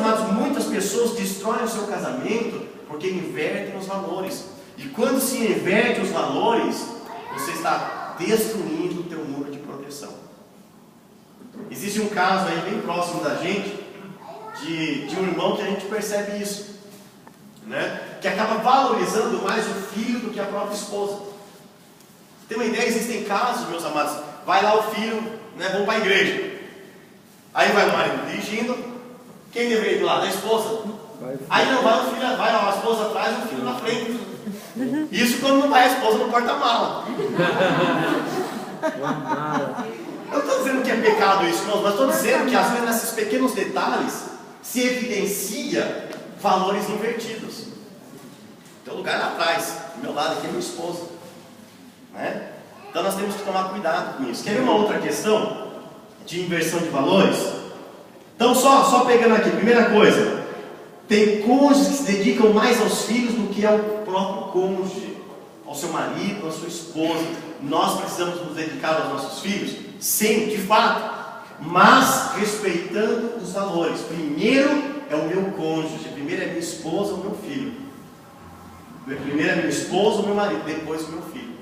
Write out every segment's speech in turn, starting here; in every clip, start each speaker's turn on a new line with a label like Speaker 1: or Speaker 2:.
Speaker 1: amados, muitas pessoas destroem o seu casamento porque invertem os valores. E quando se inverte os valores, você está destruindo o teu muro de proteção. Existe um caso aí bem próximo da gente, de um irmão que a gente percebe isso, né? Que acaba valorizando mais o filho do que a própria esposa. Tem uma ideia? Existem casos, meus amados, vai lá o filho, né, vão para a igreja, aí vai o marido dirigindo, quem deveria ir lá? A esposa. Aí não vai o filho, vai a esposa atrás e o filho na frente. Isso quando não vai a esposa no porta-mala. Eu não estou dizendo que é pecado isso, não, mas estou dizendo que às vezes nesses pequenos detalhes se evidencia valores invertidos. Tem um lugar lá atrás, do meu lado aqui é minha esposa, né? Então nós temos que tomar cuidado com isso. Quer ver uma outra questão de inversão de valores? Então só pegando aqui, primeira coisa, tem cônjuges que se dedicam mais aos filhos do que ao próprio cônjuge, ao seu marido, à sua esposa. Nós precisamos nos dedicar aos nossos filhos? Sim, de fato, mas respeitando os valores. Primeiro é o meu cônjuge, primeiro é minha esposa ou meu filho. Primeiro é minha esposa ou meu marido, depois o meu filho,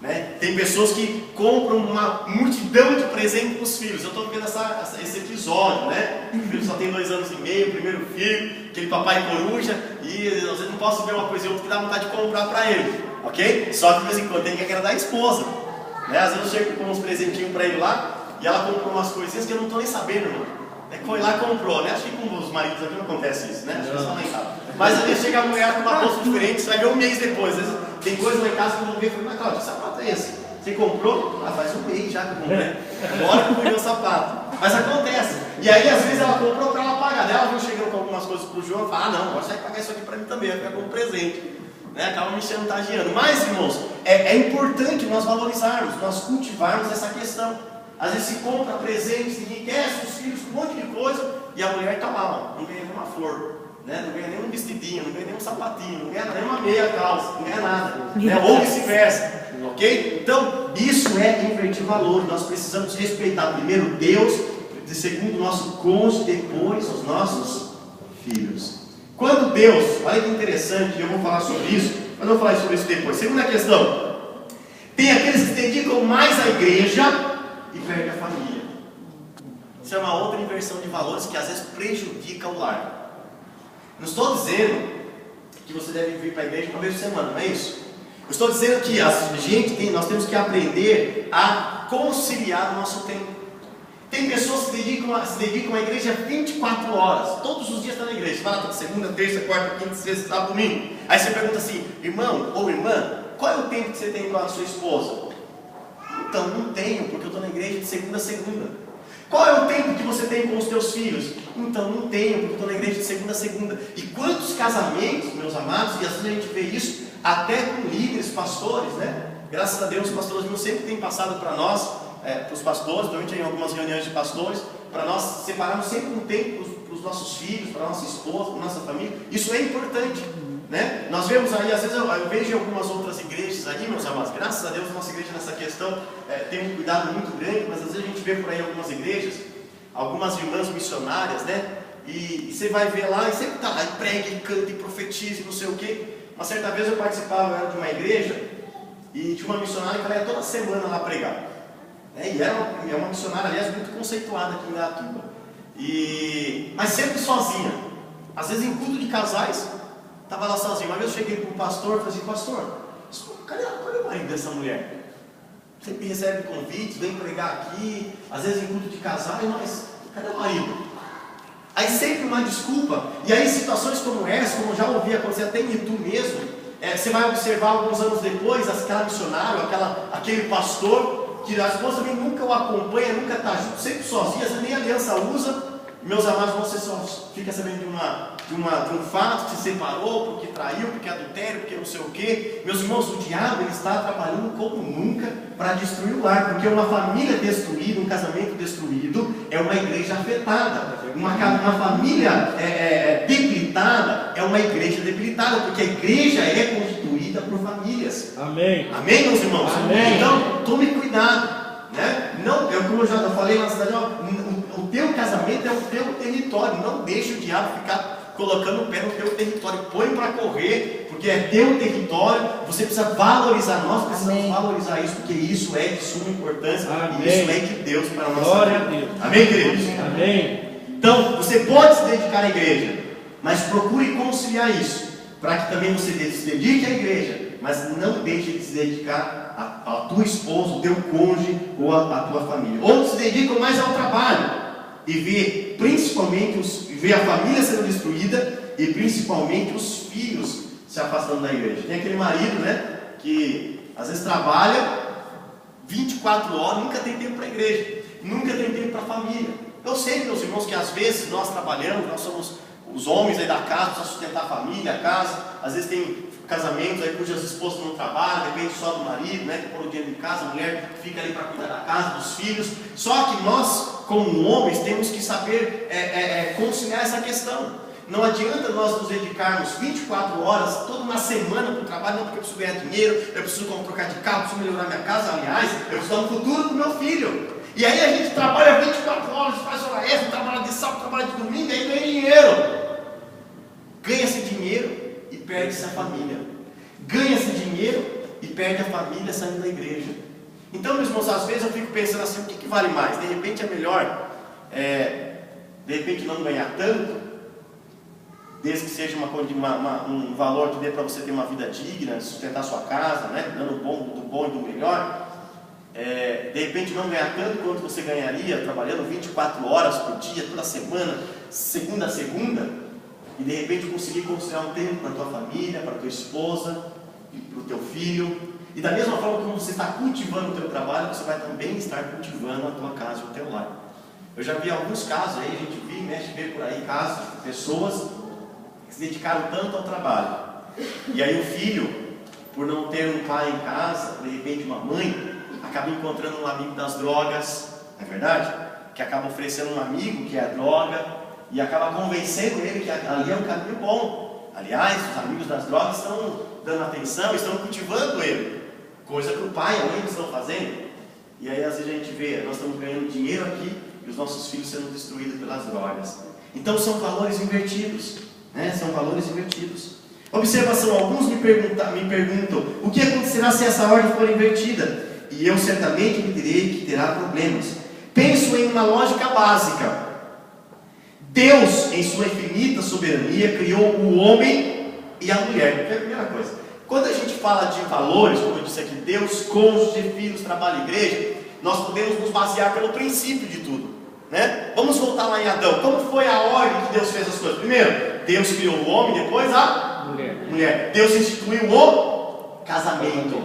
Speaker 1: né? Tem pessoas que compram uma multidão de presentes para os filhos. Eu estou vendo esse episódio, né? O filho só tem 2 anos e meio, o primeiro filho, aquele papai coruja, e às vezes não posso ver uma coisa e outra que dá vontade de comprar para ele, ok? Só que de vez em quando tem que agradar a esposa, né? Às vezes eu chego com uns presentinhos para ele lá, e ela comprou umas coisinhas que eu não estou nem sabendo, irmão. Foi lá e comprou, né? Acho que com os maridos aqui não acontece isso, né? Acho que só lá em casa. Mas às vezes chega a mulher com uma bolsa diferente, você vai ver um mês depois. Às vezes tem coisa lá em casa que eu vou ver e falo, mas Cláudia, que sapato é esse? Você comprou? Ah, faz um mês já que eu comprei. Agora que eu comprei o sapato. Mas acontece. E aí às vezes ela comprou para ela pagar. Daí ela viu chegando com algumas coisas pro João e fala, ah não, agora você vai pagar isso aqui para mim também, vai ficar como presente. Né? Acaba me chantageando. Mas, irmãos, é importante nós valorizarmos, nós cultivarmos essa questão. Às vezes se compra presentes, enriquece os filhos com um monte de coisa, e a mulher está lá, ó, não ganha nenhuma flor, né? Não ganha nenhum vestidinho, não ganha nenhum sapatinho, não ganha nenhuma meia calça, não ganha nada, né? Ou vice-versa, ok? Então, isso é invertir valor. Nós precisamos respeitar primeiro Deus, segundo o nosso cônjuge, depois os nossos filhos. Quando Deus, olha que interessante, eu vou falar sobre isso, mas eu vou falar sobre isso depois. Segunda questão, tem aqueles que se dedicam mais à igreja e perde a família. Isso é uma outra inversão de valores que às vezes prejudica o lar. Não estou dizendo que você deve vir para a igreja uma vez por semana, não é isso? Eu estou dizendo que nós temos que aprender a conciliar o nosso tempo. Tem pessoas que se dedicam à igreja 24 horas, todos os dias está na igreja. Você vai lá toda segunda, terça, quarta, quinta, sexta, sábado, domingo. Aí você pergunta assim, irmão ou irmã, qual é o tempo que você tem com a sua esposa? Então, não tenho, porque eu estou na igreja de segunda a segunda. Qual é o tempo que você tem com os teus filhos? Então, não tenho, porque eu estou na igreja de segunda a segunda. E quantos casamentos, meus amados, e às vezes a gente vê isso até com líderes, pastores, né? Graças a Deus, os pastores não sempre têm passado para nós, para os pastores, durante algumas reuniões de pastores, para nós separarmos sempre um tempo para os nossos filhos, para a nossa esposa, para a nossa família. Isso é importante. Né? Nós vemos aí, às vezes eu vejo em algumas outras igrejas aí, meus amados, graças a Deus a nossa igreja nessa questão tem um cuidado muito grande, mas às vezes a gente vê por aí algumas igrejas, algumas irmãs missionárias, né? E você vai ver lá e sempre está lá, e prega, e canta, e profetiza, e não sei o quê. Uma certa vez eu participava de uma igreja e tinha uma missionária que ela ia toda semana lá pregar, né? E é uma missionária, aliás, muito conceituada aqui em Indaiatuba, mas sempre sozinha, às vezes em culto de casais. Estava lá sozinho. Uma vez eu cheguei para o pastor e falei assim, pastor, cadê o marido dessa mulher? Sempre recebe convites, vem pregar aqui, às vezes em culto de casais, mas cadê o marido? Aí sempre uma desculpa. E aí situações como essa, como eu já ouvi acontecer até em Itu mesmo, você vai observar alguns anos depois, aquela missionária, aquele pastor, que a esposa também nunca o acompanha, nunca está junto, sempre sozinha, às vezes nem aliança usa. Meus amados, você só fica sabendo de um fato que se separou, porque traiu, porque adultério, porque não sei o quê. Meus irmãos, o diabo ele está trabalhando como nunca para destruir o lar, porque uma família destruída, um casamento destruído, é uma igreja afetada. Uma família debilitada é uma igreja debilitada, porque a igreja é constituída por famílias.
Speaker 2: Amém.
Speaker 1: Amém, meus irmãos?
Speaker 2: Amém.
Speaker 1: Então, tome cuidado. Né? Não, como eu já falei lá na cidade, o teu casamento é o teu território. Não deixa o diabo ficar colocando o pé no teu território. Põe para correr, porque é teu território. Você precisa valorizar. Nós precisamos valorizar isso, porque isso é de suma importância. E isso é de Deus para a nossa
Speaker 2: Glória
Speaker 1: vida.
Speaker 2: a Deus.
Speaker 1: Amém, queridos?
Speaker 2: Amém.
Speaker 1: Então, você pode se dedicar à igreja, mas procure conciliar isso, para que também você se dedique à igreja, mas não deixe de se dedicar à tua esposa, ao teu cônjuge ou à tua família. Outros se dedicam mais ao trabalho e vê principalmente vê a família sendo destruída e principalmente os filhos se afastando da igreja. Tem aquele marido, né, que às vezes trabalha 24 horas, nunca tem tempo para a igreja, nunca tem tempo para a família. Eu sei, meus irmãos, que às vezes nós trabalhamos, nós somos os homens aí da casa, para sustentar a família, a casa. Às vezes tem casamentos aí cujas esposas não trabalham, depende só do marido, né, que pôr o dinheiro em casa, a mulher fica ali para cuidar da casa, dos filhos. Só que nós, como homens, temos que saber conciliar essa questão. Não adianta nós nos dedicarmos 24 horas, toda uma semana para o trabalho, não, porque eu preciso ganhar dinheiro, eu preciso trocar de carro, eu preciso melhorar minha casa, aliás, eu preciso dar um futuro para o meu filho. E aí a gente trabalha 24 horas, faz hora extra, trabalha de sábado, trabalha de domingo, aí ganha dinheiro. Ganha-se dinheiro e perde-se a família. Ganha-se dinheiro e perde a família saindo da igreja. Então, meus irmãos, às vezes eu fico pensando assim, o que vale mais? De repente é melhor, de repente não ganhar tanto, desde que seja um valor que dê para você ter uma vida digna, sustentar sua casa, né? Dando do bom e do melhor. De repente não ganhar tanto quanto você ganharia trabalhando 24 horas por dia, toda semana, segunda a segunda, e de repente conseguir conciliar um tempo para a tua família, para a tua esposa, para o teu filho. E da mesma forma como você está cultivando o teu trabalho, você vai também estar cultivando a tua casa e o teu lar. Eu já vi alguns casos aí, a gente vê por aí casos de pessoas que se dedicaram tanto ao trabalho, e aí o filho, por não ter um pai em casa, de repente uma mãe, acaba encontrando um amigo das drogas, não é verdade? Que acaba oferecendo um amigo que é a droga, e acaba convencendo ele que ali é um caminho bom. Aliás, os amigos das drogas estão dando atenção, estão cultivando ele, coisa que o pai e a mãe estão fazendo. E aí às vezes a gente vê, nós estamos ganhando dinheiro aqui e os nossos filhos sendo destruídos pelas drogas. Então são valores invertidos, né? São valores invertidos. Observação: alguns me perguntam o que acontecerá se essa ordem for invertida, e eu certamente lhe direi que terá problemas. Penso em uma lógica básica. Deus, em sua infinita soberania, criou o homem e a mulher. É a primeira coisa. Quando a gente fala de valores, como eu disse aqui, Deus, cônjuge, filhos, trabalho, igreja, nós podemos nos basear pelo princípio de tudo, né? Vamos voltar lá em Adão. Como foi a ordem que Deus fez as coisas? Primeiro, Deus criou o homem, depois a mulher. Deus instituiu o casamento.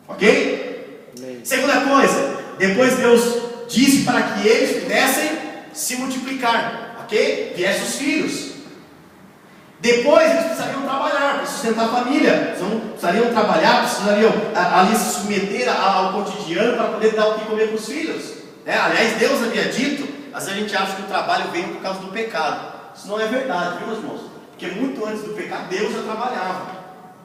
Speaker 1: Ok? Segunda coisa, depois Deus disse para que eles pudessem se multiplicar. Ok? Viessem os filhos. Depois eles precisariam trabalhar para sustentar a família. Precisariam trabalhar, precisariam ali se submeter ao cotidiano para poder dar o que comer para os filhos. Aliás, Deus havia dito, às vezes a gente acha que o trabalho vem por causa do pecado. Isso não é verdade, viu, meus irmãos? Porque muito antes do pecado, Deus já trabalhava,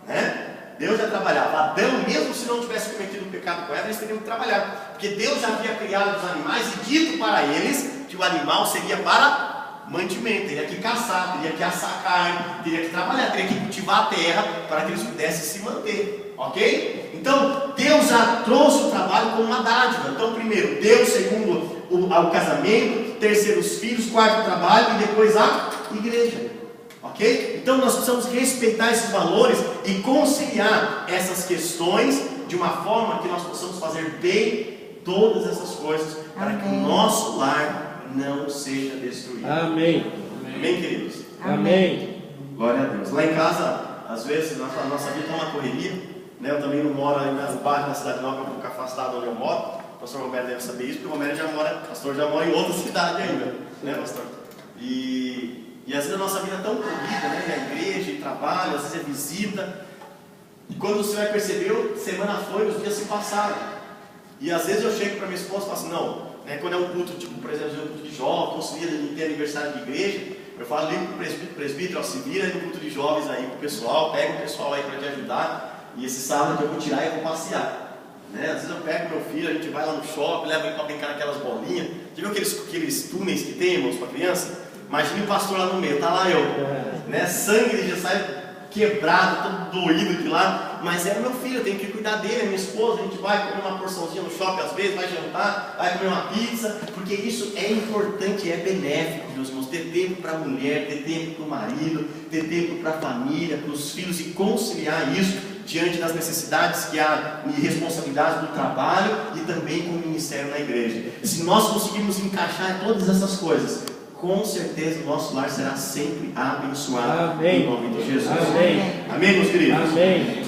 Speaker 1: né? Deus já trabalhava. Adão, mesmo se não tivesse cometido o pecado com Eva, eles teriam que trabalhar. Porque Deus já havia criado os animais e dito para eles que o animal seria para mantimento, teria que caçar, teria que assar carne, teria que trabalhar, teria que cultivar a terra para que eles pudessem se manter, ok? Então, Deus já trouxe o trabalho como uma dádiva. Então, primeiro, Deus, segundo o casamento, terceiro, os filhos, quarto, o trabalho e depois a igreja, ok? Então, nós precisamos respeitar esses valores e conciliar essas questões de uma forma que nós possamos fazer bem todas essas coisas para que o nosso lar não seja destruído.
Speaker 2: Amém.
Speaker 1: Amém, queridos?
Speaker 2: Amém.
Speaker 1: Glória a Deus. Lá em casa, às vezes, a nossa vida é uma correria, né? Eu também não moro ali no bairro da Cidade Nova, um pouco afastado onde eu moro. O pastor Romero deve saber isso, porque o Romero o pastor já mora em outra cidade ainda, né, pastor? E às vezes a nossa vida é tão corrida, né? A igreja, e trabalho, às vezes é visita. E quando você vai perceber, semana foi, os dias se passaram. E às vezes eu chego para minha esposa e falo assim, não, né, quando é um culto, tipo, por exemplo, um culto de jovens, conseguia não ter aniversário de igreja, eu falo, ligo para o presbítero, ó, se vira no culto de jovens aí com o pessoal, pega o pessoal aí para te ajudar, e esse sábado eu vou tirar e vou passear. Né? Às vezes eu pego meu filho, a gente vai lá no shopping, leva ele para brincar naquelas bolinhas. Já viu aqueles túneis que tem, irmãos, para criança? Imagine o pastor lá no meio, tá lá eu, né? Sangue já sai quebrado, todo doído de lá, mas é o meu filho, eu tenho que cuidar dele, é minha esposa, a gente vai comer uma porçãozinha no shopping às vezes, vai jantar, vai comer uma pizza, porque isso é importante, é benéfico, meus irmãos, ter tempo para a mulher, ter tempo para o marido, ter tempo para a família, para os filhos e conciliar isso diante das necessidades que há e responsabilidades do trabalho e também com o ministério na igreja. Se nós conseguirmos encaixar todas essas coisas, com certeza o nosso lar será sempre abençoado.
Speaker 2: Amém.
Speaker 1: Em nome de Jesus.
Speaker 2: Amém.
Speaker 1: Amém, meus queridos?
Speaker 2: Amém.